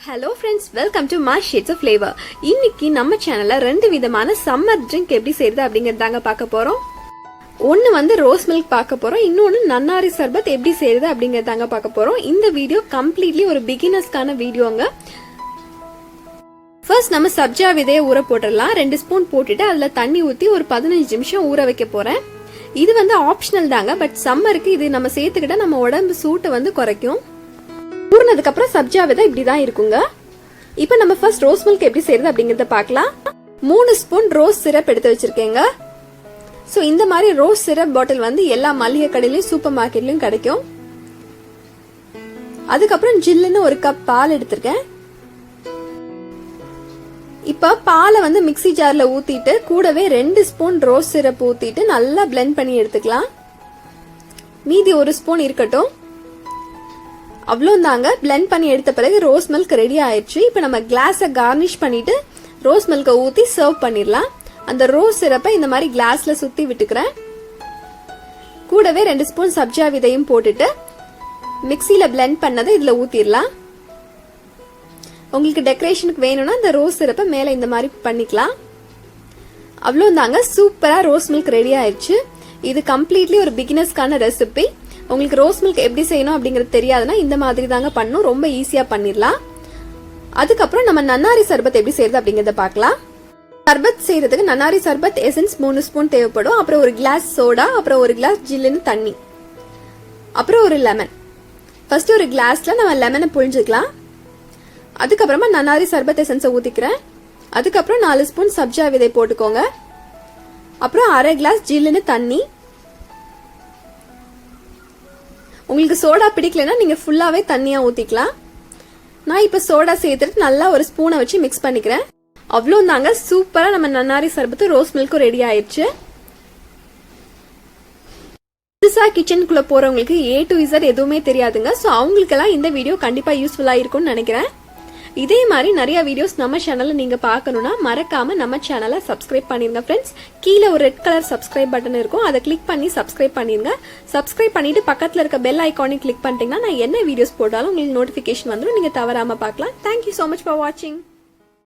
Hello friends, welcome to my shades of flavour. இன்னைக்கு நம்ம சேனல்ல 2 விதமான சம்மர் ட்ரிங்க் எப்படி செய்யறது அப்படிங்கறதாங்க பார்க்க போறோம். ஒன்னு வந்து ரோஸ் மில்க் பார்க்க போறோம், இன்னொன்னு நன்னாரி சர்பத் எப்படி செய்யறது அப்படிங்கறதாங்க பார்க்க போறோம். இந்த வீடியோ கம்ப்ளீட்லி ஒரு பிகினர்ஸ்க்கான வீடியோங்க. ஃபர்ஸ்ட் நம்ம சப்ஜா விதையை ஊற போட்டுடலாம். 2 ஸ்பூன் போட்டுட்டு அதுல தண்ணி ஊத்தி ஒரு 15 நிமிஷம் ஊற வைக்க போறேன். இது வந்து ஆப்ஷனல் தாங்க, பட் சம்மருக்கு இது நம்ம சேர்த்துக்கிட்டா நம்ம உடம்பு சூட்டை வந்து குறைக்கும். ஊறினதுக்கு அப்புறம் சப்ஜா விதை இப்படிதான் இருக்குங்க. இப்போ நம்ம ஃபர்ஸ்ட் ரோஸ் மில்க் எப்படி செய்யறது அப்படிங்கறத பார்க்கலாம். 3 ஸ்பூன் ரோஸ் சிரப் எடுத்து வச்சிருக்கேங்க. சோ இந்த மாதிரி ரோஸ் சிரப் பாட்டில் வந்து எல்லா மளிகை கடையிலயும் சூப்பர் மார்க்கெட்லயும் கிடைக்கும். அதுக்கப்புறம் ஜில்லுன்னு ஒரு கப் பால் எடுத்திருக்கேன். இப்ப பாலை வந்து மிக்ஸி ஜார்ல ஊத்திட்டு கூடவே 2 ஸ்பூன் ரோஸ் சிரப் ஊத்திட்டு நல்லா பிளெண்ட் பண்ணி எடுத்துக்கலாம். மீதி 1 ஸ்பூன் இருக்கட்டும். அவ்வளோதாங்க. பிளெண்ட் பண்ணி எடுத்த பிறகு ரோஸ் மில்க் ரெடி ஆயிடுச்சு. இப்போ நம்ம கிளாஸை கார்னிஷ் பண்ணிட்டு ரோஸ் மில்கை ஊற்றி சர்வ் பண்ணிடலாம். அந்த ரோஸ் சிரப்பை இந்த மாதிரி கிளாஸ்ல சுத்தி விட்டுக்கிறேன். கூடவே 2 ஸ்பூன் சப்ஜா விதையும் போட்டுட்டு மிக்சியில பிளெண்ட் பண்ணதை இதுல ஊத்திடலாம். உங்களுக்கு டெக்கரேஷனுக்கு வேணும்னா இந்த ரோஸ் சிரப்பை மேல இந்த மாதிரி பண்ணிக்கலாம். அவ்வளோதாங்க, சூப்பரா ரோஸ் மில்க் ரெடி ஆயிடுச்சு. இது கம்ப்ளீட்லி ஒரு பிகினர்ஸ்க்கான ரெசிபி. உங்களுக்கு ரோஸ் மில்க் எப்படி செய்யணும் அப்படிங்கறது தெரியாதுன்னா இந்த மாதிரி தாங்க பண்ணும், ரொம்ப ஈஸியா பண்ணிடலாம். அதுக்கப்புறம் நம்ம நன்னாரி சர்பத் எப்படி செய்யறது அப்படிங்கறத பார்க்கலாம். சர்பத் செய்யறதுக்கு நன்னாரி சர்பத் எசன்ஸ் 3 ஸ்பூன் தேவைப்படும். அப்புறம் ஒரு கிளாஸ் சோடா, அப்புறம் ஒரு கிளாஸ் ஜில்லுன்னு தண்ணி, அப்புறம் ஒரு லெமன். ஃபர்ஸ்ட் ஒரு கிளாஸ்ல நம்ம லெமனை புழிஞ்சுக்கலாம். அதுக்கப்புறமா நன்னாரி சர்பத் எசன்ஸை ஊத்திக்கிறேன். அதுக்கப்புறம் 4 ஸ்பூன் சப்ஜா விதை போட்டுக்கோங்க. அப்புறம் அரை கிளாஸ் ஜில்லுன்னு தண்ணி. உங்களுக்கு சோடா பிடிக்கலன்னா நீங்க ஃபுல்லாவே தண்ணியா ஊத்திக்கலாம். நான் இப்ப சோடா சேர்த்துட்டு நல்லா ஒரு ஸ்பூனை வச்சு மிக்ஸ் பண்ணிக்கிறேன். அவ்வளவுதாங்க, சூப்பரா நம்ம நன்னாரி சர்பத்து ரோஸ் மில்க்கும் ரெடி ஆயிடுச்சு. புதுசா கிச்சனுக்குள்ள போறவங்களுக்கு A to Z எதுவுமே தெரியாதுங்க. சோ அவங்களுக்கெல்லாம் இந்த வீடியோ கண்டிப்பா யூஸ்ஃபுல்லா இருக்கும்னு நினைக்கிறேன். இதே மாதிரி நிறைய வீடியோஸ் நம்ம சேனல்ல நீங்க பார்க்கணும்னா மறக்காம நம்ம சேனலை சப்ஸ்கிரைப் பண்ணிருங்க ஃப்ரெண்ட்ஸ். கீழே ஒரு ரெட் கலர் சப்ஸ்கிரைப் பட்டன் இருக்கும், அதை கிளிக் பண்ணி சப்ஸ்கிரைப் பண்ணிருங்க. சப்ஸ்கிரைப் பண்ணிட்டு பக்கத்துல இருக்க பெல் ஐகானை கிளிக் பண்ணிட்டீங்கன்னா நான் என்ன வீடியோஸ் போட்டாலும் உங்களுக்கு நோட்டிபிகேஷன் வந்துடும், நீங்க தவறாம பார்க்கலாம். Thank you so much for watching.